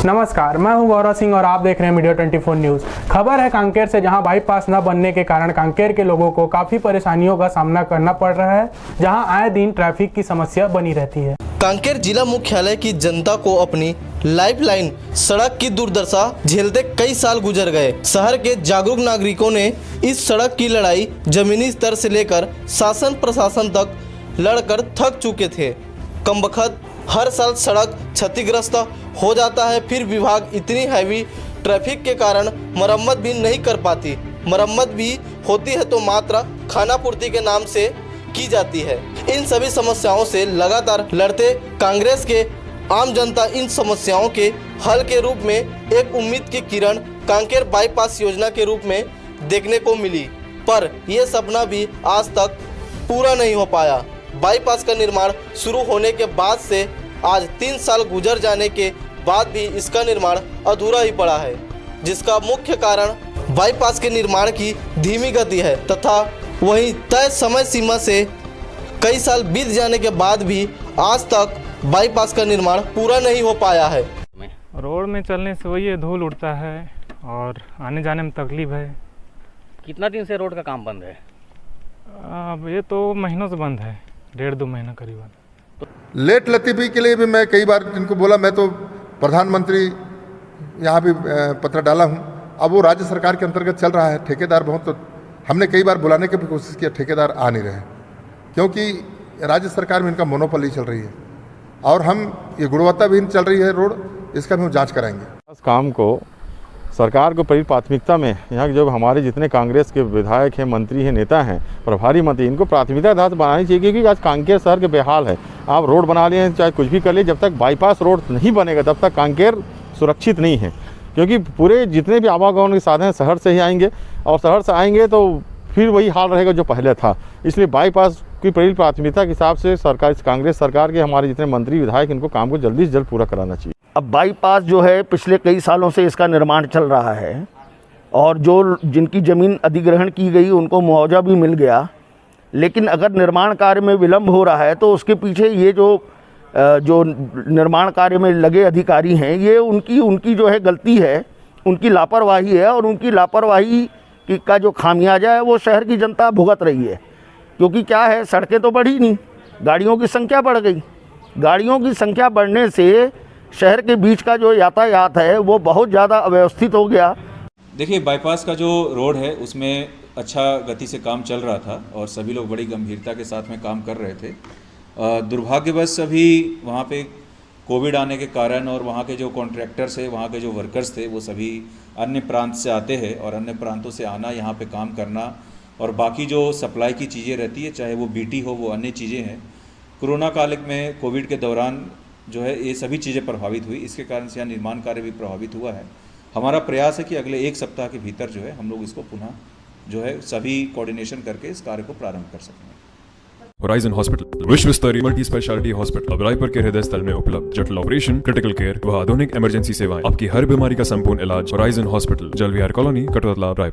नमस्कार, मैं हूं गौरव सिंह और आप देख रहे हैं मीडिया 24 न्यूज। खबर है कांकेर से, जहां बाईपास न बनने के कारण कांकेर के लोगों को काफी परेशानियों का सामना करना पड़ रहा है, जहां आए दिन ट्रैफिक की समस्या बनी रहती है। कांकेर जिला मुख्यालय की जनता को अपनी लाइफलाइन सड़क की दुर्दशा झेलते कई साल गुजर गए। शहर के जागरूक नागरिकों ने इस सड़क की लड़ाई जमीनी स्तर से लेकर शासन प्रशासन तक लड़कर थक चुके थे। कमबख्त हर साल सड़क क्षतिग्रस्त हो जाता है, फिर विभाग इतनी हैवी ट्रैफिक के कारण मरम्मत भी नहीं कर पाती। मरम्मत भी होती है तो मात्र खानापूर्ति के नाम से की जाती है। इन सभी समस्याओं से लगातार लड़ते कांग्रेस के आम जनता इन समस्याओं के हल के रूप में एक उम्मीद की किरण कांकेर बाईपास योजना के रूप में देखने को मिली, पर यह सपना भी आज तक पूरा नहीं हो पाया। बाईपास का निर्माण शुरू होने के बाद से आज 3 साल गुजर जाने के बाद भी इसका निर्माण अधूरा ही पड़ा है, जिसका मुख्य कारण बाईपास के निर्माण की धीमी गति है तथा वहीं तय समय सीमा से कई साल बीत जाने के बाद भी आज तक बाईपास का निर्माण पूरा नहीं हो पाया है। रोड में चलने से वही धूल उड़ता है और आने जाने में तकलीफ है। कितना दिन से रोड का काम बंद है? अब ये तो महीनों से बंद है, 1.5-2 महीना करीबन। लेट लतीफ़ी के लिए भी मैं कई बार इनको बोला, मैं तो प्रधानमंत्री यहाँ भी पत्र डाला हूँ। अब वो राज्य सरकार के अंतर्गत चल रहा है, ठेकेदार बहुत, तो हमने कई बार बुलाने की भी कोशिश किया, ठेकेदार आ नहीं रहे क्योंकि राज्य सरकार में इनका मोनोपोली चल रही है और हम ये गुणवत्ताविहीन चल रही है रोड, इसका भी हम जाँच कराएंगे। इस काम को सरकार को पहली प्राथमिकता में, यहाँ के जो हमारे जितने कांग्रेस के विधायक हैं, मंत्री हैं, नेता हैं, प्रभारी मंत्री, इनको प्राथमिकता आधार से बनानी चाहिए क्योंकि आज कांकेर शहर के बेहाल है। आप रोड बना लिए चाहे कुछ भी कर लिए, जब तक बाईपास रोड नहीं बनेगा तब तक कांकेर सुरक्षित नहीं है, क्योंकि पूरे जितने भी आवागमन के साधन शहर से ही आएंगे और शहर से आएंगे तो फिर वही हाल रहेगा जो पहले था। इसलिए बाईपास की पहली प्राथमिकता के हिसाब से सरकार, कांग्रेस सरकार के हमारे जितने मंत्री विधायक, इनको काम को जल्दी से जल्द पूरा कराना चाहिए। अब बाईपास जो है पिछले कई सालों से इसका निर्माण चल रहा है और जो जिनकी ज़मीन अधिग्रहण की गई उनको मुआवजा भी मिल गया, लेकिन अगर निर्माण कार्य में विलम्ब हो रहा है तो उसके पीछे ये जो निर्माण कार्य में लगे अधिकारी हैं, ये उनकी जो है गलती है, उनकी लापरवाही है और उनकी लापरवाही का जो खामियाजा है वो शहर की जनता भुगत रही है। क्योंकि क्या है, सड़कें तो बढ़ी नहीं, गाड़ियों की संख्या बढ़ गई। गाड़ियों की संख्या बढ़ने से शहर के बीच का जो यातायात है वो बहुत ज़्यादा अव्यवस्थित हो गया। देखिए, बाईपास का जो रोड है उसमें अच्छा गति से काम चल रहा था और सभी लोग बड़ी गंभीरता के साथ में काम कर रहे थे। दुर्भाग्यवश अभी वहाँ पे कोविड आने के कारण और वहाँ के जो कॉन्ट्रैक्टर्स है, वहाँ के जो वर्कर्स थे, वो सभी अन्य प्रांत से आते हैं और अन्य प्रांतों से आना, यहाँ पे काम करना और बाकी जो सप्लाई की चीज़ें रहती है, चाहे वो बीटी हो, वो अन्य चीज़ें हैं। कोरोना काल में, कोविड के दौरान जो है ये सभी चीज़ें प्रभावित हुई, इसके कारण से यहाँ निर्माण कार्य भी प्रभावित हुआ है। हमारा प्रयास है कि अगले 1 सप्ताह के भीतर जो है हम लोग इसको पुनः जो है सभी कोऑर्डिनेशन करके इस कार्य को प्रारंभ कर सकें। होराइजन हॉस्पिटल विश्व स्तरीय मल्टी स्पेशलिटी हॉस्पिटल, अब रायपुर के हृदय स्थल में उपलब्ध। जटिल ऑपरेशन, क्रिटिकल केयर व आधुनिक इमरजेंसी सेवाएं, आपकी हर बीमारी का संपूर्ण इलाज। होराइजन हॉस्पिटल, जल विहार कॉलोनी, कटोतला, रायपुर।